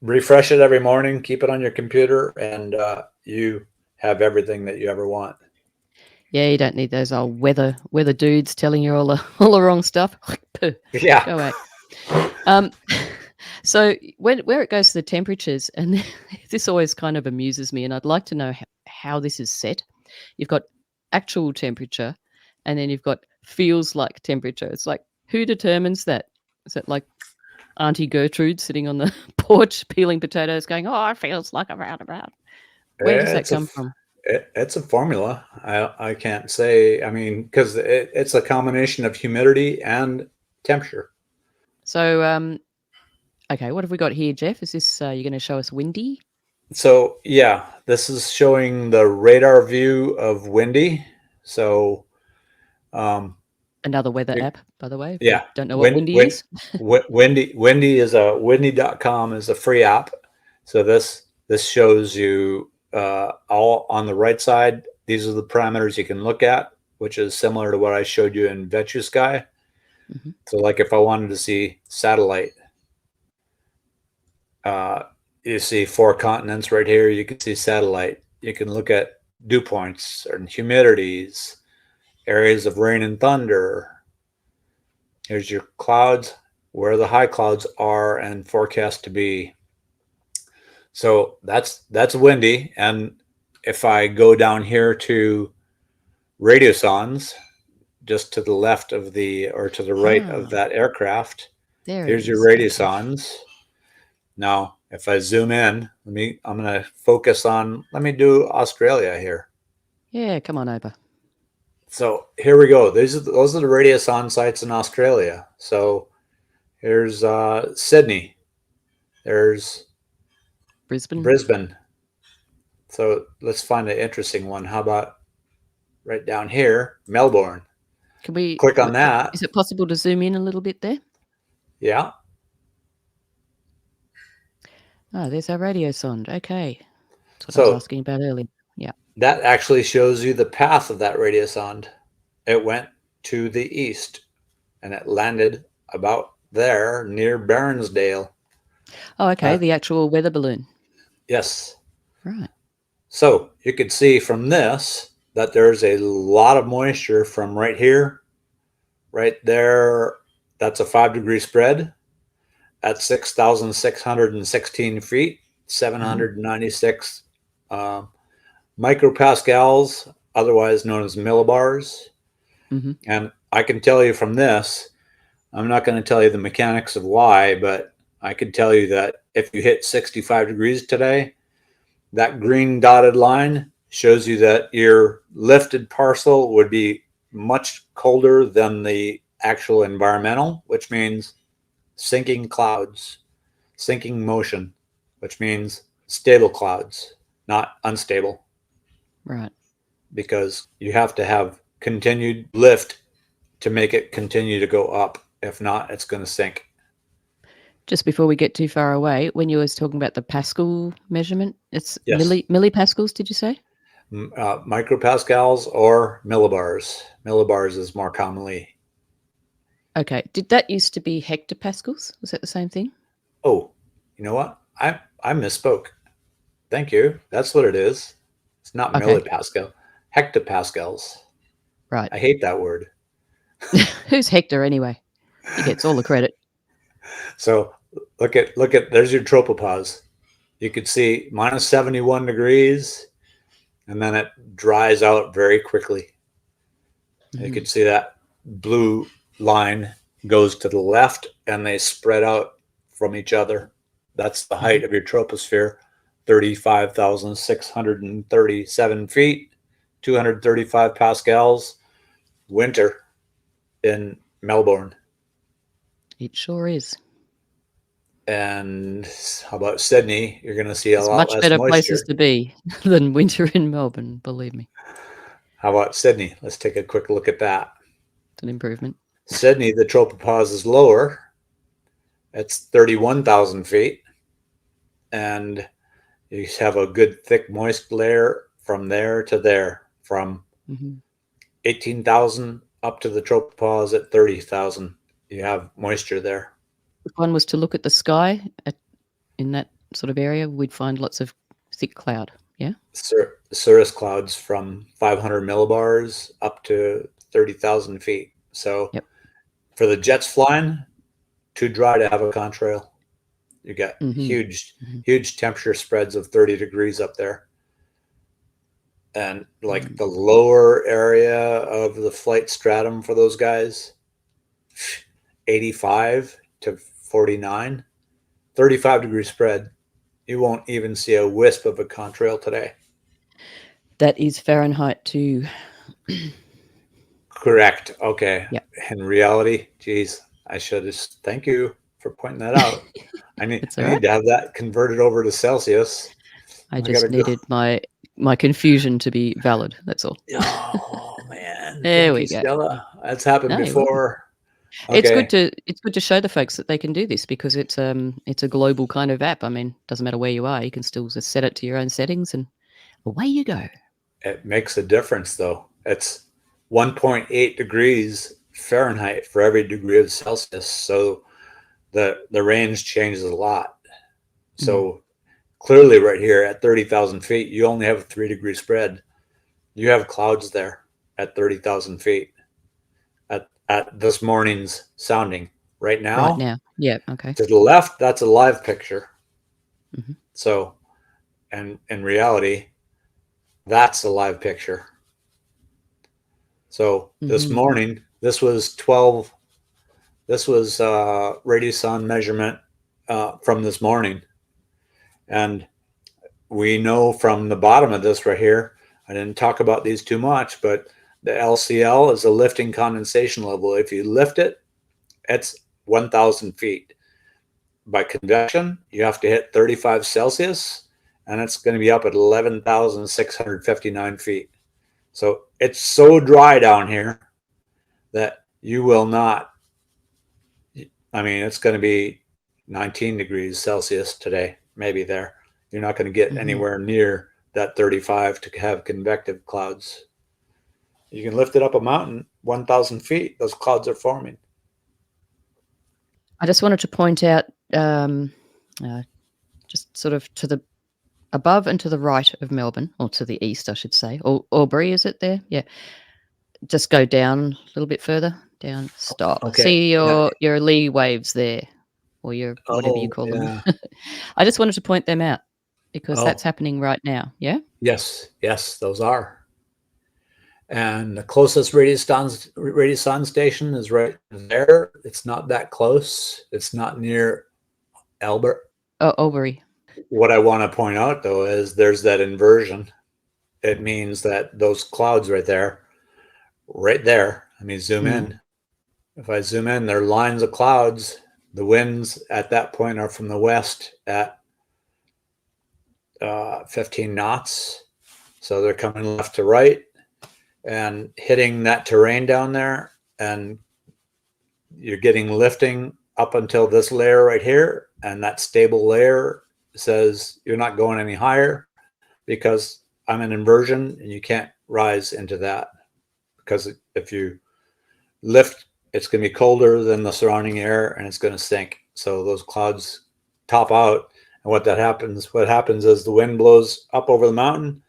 Refresh it every morning, keep it on your computer, and you have everything that you ever want. Yeah, you don't need those old weather dudes telling you all the wrong stuff. Yeah. Go away. So where it goes to the temperatures, and this always kind of amuses me, and I'd like to know how this is set. You've got actual temperature, and then you've got feels like temperature. It's like, who determines that? Is it like Auntie Gertrude sitting on the porch peeling potatoes going, oh, it feels like around about? Where does that come from? It's a formula. I can't say. I mean, because it's a combination of humidity and temperature. So, okay, what have we got here, Jeff? Is this you're going to show us windy? So yeah, this is showing the radar view of windy. So another weather app, by the way. Yeah, don't know what windy is. Windy is windy.com is a free app. So this shows you all on the right side. These are the parameters you can look at, which is similar to what I showed you in Ventusky. Mhm. So like if I wanted to see satellite, you see 4 continents right here. You can see satellite. You can look at dew points and humidities, areas of rain and thunder. Here's your clouds, where the high clouds are and forecast to be. So that's windy. And if I go down here to radiosondes, just to the left of the, or to the right of that aircraft, There it here's your is. Okay. radiosondes. Now, if I zoom in, I'm going to focus on, let me do Australia here. Yeah, come on over. So here we go. Those are the radiosonde sites in Australia. So here's Sydney. There's Brisbane. So let's find an interesting one. How about right down here, Melbourne? Can we click on that? Is it possible to zoom in a little bit there? Yeah. Oh, there's our radiosonde. Okay. That's what I So was asking about earlier. Yeah. that actually shows you the path of that radiosonde. It went to the east and it landed about there near Bairnsdale. Oh, okay. The actual weather balloon. Yes. Right. So you can see from this that there's a lot of moisture from right here, right there. That's a 5-degree spread at 6,616 feet, 796 micropascals, otherwise known as millibars. Mm-hmm. And I can tell you from this, I'm not going to tell you the mechanics of why, but I can tell you that if you hit 65 degrees today, that green dotted line shows you that your lifted parcel would be much colder than the actual environmental, which means sinking clouds, sinking motion, which means stable clouds, not unstable. Right. Because you have to have continued lift to make it continue to go up. If not, it's going to sink. Just before we get too far away, when you was talking about the Pascal measurement, it's Yes. millipascals, did you say? Micropascals or millibars. Millibars is more commonly. Okay. Did that used to be hectopascals? Was that the same thing? Oh, you know what? I misspoke. Thank you. That's what it is. It's not millipascal. Hectopascals. Right. I hate that word. Who's Hector anyway? He gets all the credit. So look at there's your tropopause. You could see minus 71 degrees, and then it dries out very quickly. Mm-hmm. You could see that blue line goes to the left, and they spread out from each other. That's the height of your troposphere, 35,637 feet, 235 pascals. Winter in Melbourne. It sure is. And how about Sydney? You're going to see a lot much less better moisture. Places to be than winter in Melbourne, believe me. How about Sydney? Let's take a quick look at that. It's an improvement. Sydney, the tropopause is lower. It's 31,000 feet. And you have a good thick moist layer from there to there, from 18,000 up to the tropopause at 30,000. You have moisture there. If one was to look at the sky in that sort of area, we'd find lots of thick cloud, yeah? Cirrus clouds from 500 millibars up to 30,000 feet. So for the jets flying, too dry to have a contrail. You get huge temperature spreads of 30 degrees up there. And like the lower area of the flight stratum for those guys, 85 to 49, 35 degree spread. You won't even see a wisp of a contrail today. That is Fahrenheit too. Correct. Okay. Yep. In reality, geez, I should just thank you for pointing that out. I need to have that converted over to Celsius. I just needed my confusion to be valid. That's all. Oh man. There we go. Stella. That's happened before. It's Okay. good to show the folks that they can do this because it's a global kind of app. I mean, doesn't matter where you are, you can still just set it to your own settings and away you go. It makes a difference, though. It's 1.8 degrees Fahrenheit for every degree of Celsius. So the range changes a lot. So clearly right here at 30,000 feet, you only have a 3-degree spread. You have clouds there at 30,000 feet at this morning's sounding. Right Right now, now. Yeah, okay. to the left, that's a live picture. Mhm. So, and in reality, that's a live picture. So this Mhm. morning, this was 12, this was Radiosonde measurement from this morning. And we know from the bottom of this right here, I didn't talk about these too much, but the LCL is a lifting condensation level. If you lift it, it's 1,000 feet. By convection, you have to hit 35 Celsius, and it's going to be up at 11,659 feet. So it's so dry down here that you will not, I mean, it's going to be 19 degrees Celsius today, maybe there. You're not going to get anywhere near that 35 to have convective clouds. You can lift it up a mountain 1,000 feet, those clouds are forming. I just wanted to point out, just sort of to the above and to the right of Melbourne, or to the east, I should say. Albury, is it there? Yeah. Just go down a little bit further. Down. Stop. Okay. See Yeah. your lee waves there, or your whatever you Oh, call them. yeah. I just wanted to point them out because Oh, that's happening right now. Yeah. yes. Yes, those are. And the closest Radiosonde station is right there. It's not that close. It's not near Albert. Oh, Albury. What I want to point out, though, is there's that inversion. It means that those clouds right there, let me zoom in. If I zoom in, there are lines of clouds. The winds at that point are from the west at 15 knots. So they're coming left to right and hitting that terrain down there. And you're getting lifting up until this layer right here. And that stable layer says you're not going any higher because I'm in inversion and you can't rise into that. Because if you lift, it's going to be colder than the surrounding air and it's going to sink. So those clouds top out. And what happens is the wind blows up over the mountain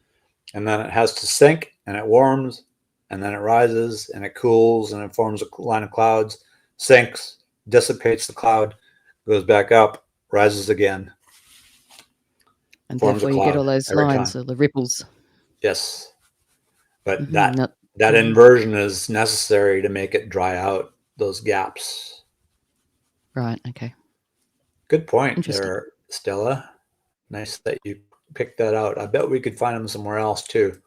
and then it has to sink and it warms and then it rises and it cools and it forms a line of clouds, sinks, dissipates the cloud, goes back up, rises again. And Forms a therefore you get cloud all those every lines time. or the ripples. Yes. But Not, that inversion is necessary to make it dry out those gaps. right. Okay. Good point Interesting. there, Stella. Nice that you picked that out. I bet we could find them somewhere else too.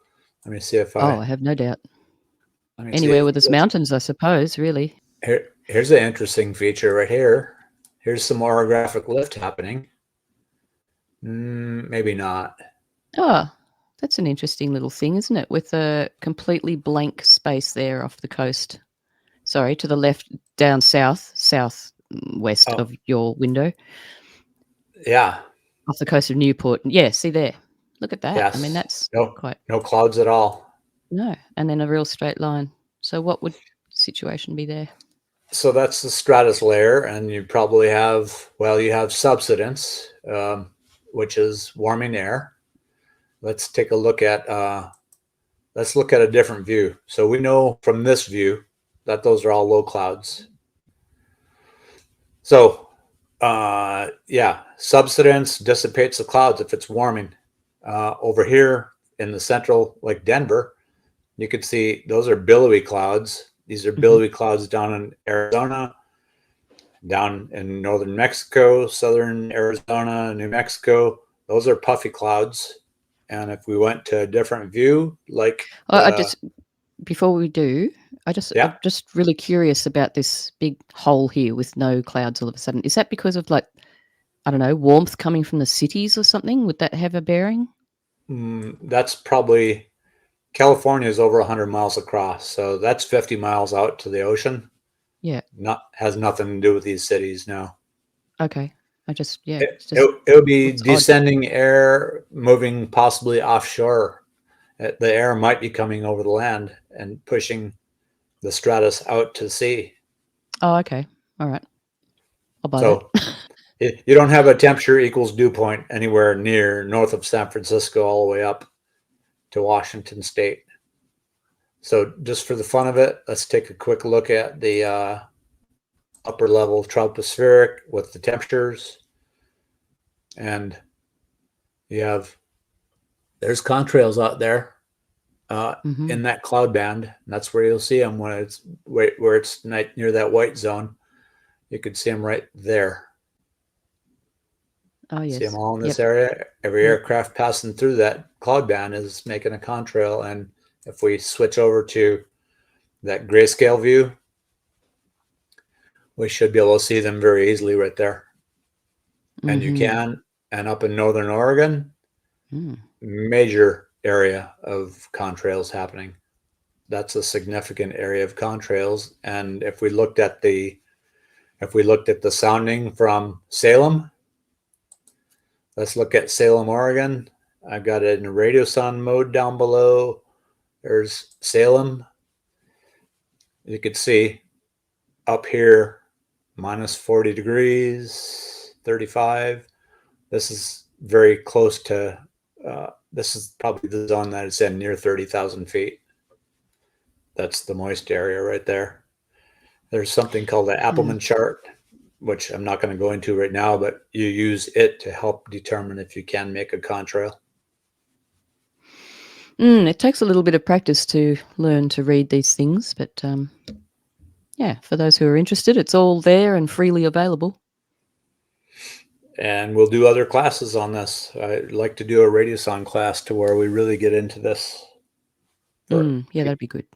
Let me see if Oh, I have no doubt. let me see Anywhere if where there's mountains, I suppose, really. here's an interesting feature right here. Here's some orographic lift happening. Maybe not. Oh, that's an interesting little thing, isn't it? With a completely blank space there off the coast. Sorry, to the left, down southwest Oh, of your window, yeah. off the coast of Newport. Yeah, see there. Look at that. I mean, Yes. that's No, quite no clouds at all. no. And then a real straight line. So what would the situation be there? So that's the stratus layer, and you probably have, well, you have subsidence, which is warming air. Let's take a look at, let's look at a different view. So we know from this view that those are all low clouds. So, yeah, subsidence dissipates the clouds if it's warming. Over here in the central, like Denver, you could see those are billowy clouds. These are billowy clouds down in Arizona, down in northern Mexico, southern Arizona, New Mexico. Those are puffy clouds. And if we went to a different view, like I just before we do, I'm yeah, just really curious about this big hole here with no clouds all of a sudden. Is that because of, like, I don't know, warmth coming from the cities or something? Would that have a bearing? that's probably California is over 100 miles across. So that's 50 miles out to the ocean. Yeah. Has nothing to do with these cities now. Okay. It's It just would be looks odd. descending air moving possibly offshore. The air might be coming over the land and pushing the stratus out to sea. Oh, okay. All right. I'll buy that. So you don't have a temperature equals dew point anywhere near north of San Francisco all the way up to Washington State. So just for the fun of it, let's take a quick look at the upper level tropospheric with the temperatures. And there's contrails out there in that cloud band. And that's where you'll see them when it's where it's near that white zone. You could see them right there. Oh, yes. See them all in this area. Every aircraft passing through that cloud band is making a contrail. And if we switch over to that grayscale view, we should be able to see them very easily right there. And you can. And up in Northern Oregon, major area of contrails happening. That's a significant area of contrails. And if we looked at the sounding from Salem, let's look at Salem, Oregon. I've got it in Radiosonde mode down below. There's Salem. You could see up here, minus 40 degrees, 35. This is very close to, this is probably the zone that it's in near 30,000 feet. That's the moist area right there. There's something called the Appleman chart, which I'm not going to go into right now, but you use it to help determine if you can make a contrail. It takes a little bit of practice to learn to read these things, but yeah, for those who are interested, it's all there and freely available. And we'll do other classes on this. I'd like to do a Radiosonde class to where we really get into this. Yeah, that'd be good.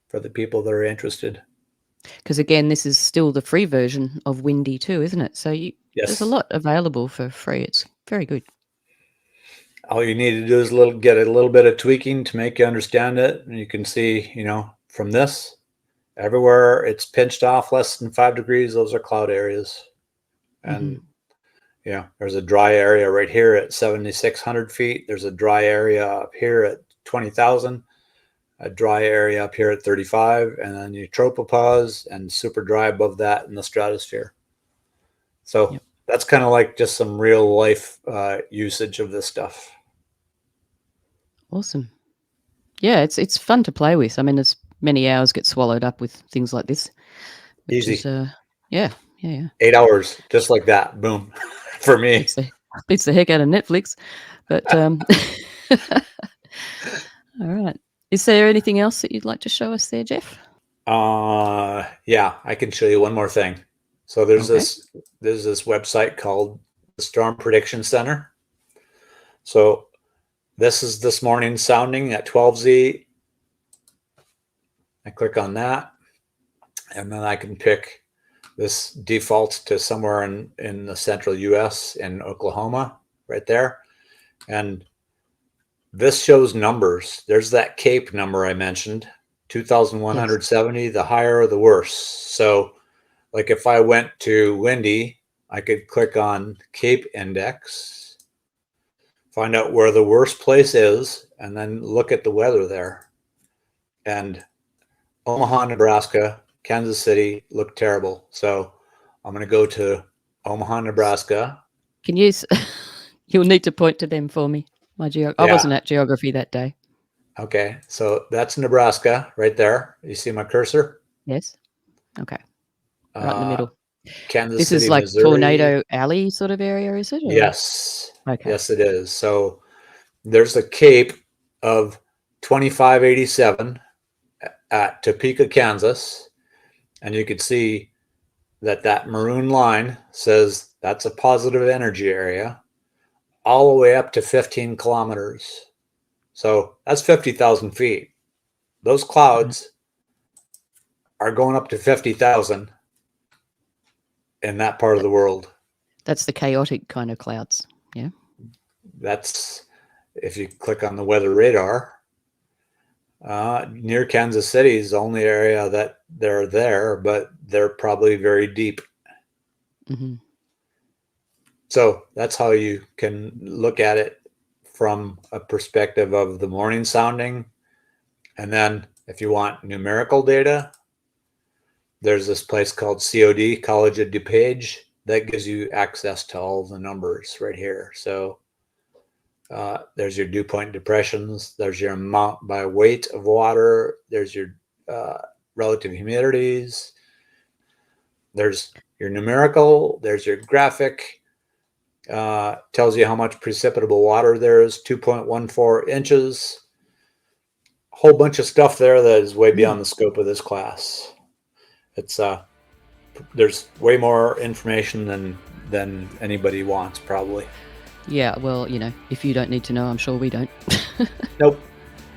For the people that are interested. Because again, this is still the free version of Windy too, isn't it? So there's a lot available for free. It's very good. All you need to do is get a little bit of tweaking to make you understand it. And you can see, from this, everywhere it's pinched off less than 5 degrees, those are cloud areas. And there's a dry area right here at 7,600 feet. There's a dry area up here at 20,000. A dry area up here at 35, and then eutropopause and super dry above that in the stratosphere. So that's kind of like just some real life usage of this stuff. Awesome. Yeah, it's fun to play with. I mean, there's many hours get swallowed up with things like this. Easy. Yeah. 8 hours, just like that. Boom. For me. Beats the heck out of Netflix. But all right. Is there anything else that you'd like to show us there, Jeff? Yeah, I can show you one more thing. So there's this website called the Storm Prediction Center. So this is this morning's sounding at 12Z. I click on that, and then I can pick this defaults to somewhere in the central US in Oklahoma right there. And this shows numbers. There's that CAPE number I mentioned, 2,170, the higher or the worse. So like if I went to Windy, I could click on CAPE index, find out where the worst place is, and then look at the weather there. And Omaha, Nebraska, Kansas City look terrible. So I'm going to go to Omaha, Nebraska. Can you, you'll need to point to them for me. I wasn't at geography that day. Okay, so that's Nebraska right there. You see my cursor? Yes. Okay. Right in the middle. Kansas City, is like Missouri. Tornado Alley sort of area, is it? Or? Yes. Okay. Yes, it is. So there's a CAPE of 2587 at Topeka, Kansas. And you can see that maroon line says that's a positive energy area all the way up to 15 kilometers. So that's 50,000 feet. Those clouds are going up to 50,000 in that part of the world. That's the chaotic kind of clouds. Yeah. That's, if you click on the weather radar, Near Kansas City is the only area that they're there, but they're probably very deep. Mm-hmm. So that's how you can look at it from a perspective of the morning sounding. And then if you want numerical data, there's this place called COD, College of DuPage, that gives you access to all the numbers right here. So there's your dew point depressions, there's your amount by weight of water, there's your relative humidities, there's your numerical, there's your graphic, tells you how much precipitable water there is, 2.14 inches, a whole bunch of stuff there that is way beyond the scope of this class. It's there's way more information than anybody wants, probably. Yeah, well, if you don't need to know, I'm sure we don't. Nope.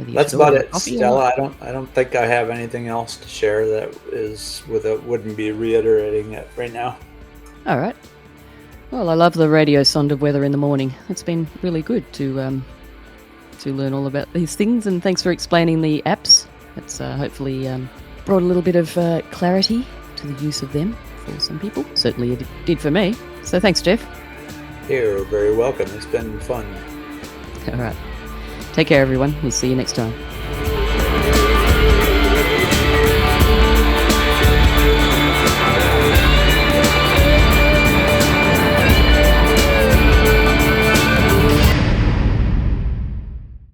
That's about it, Stella. I don't think I have anything else to share that wouldn't be reiterating it right now. All right. Well, I love the Radiosonde of weather in the morning. It's been really good to learn all about these things, and thanks for explaining the apps. It's hopefully brought a little bit of clarity to the use of them for some people. Certainly it did for me. So thanks, Jeff. You're very welcome. It's been fun. All right. Take care, everyone. We'll see you next time.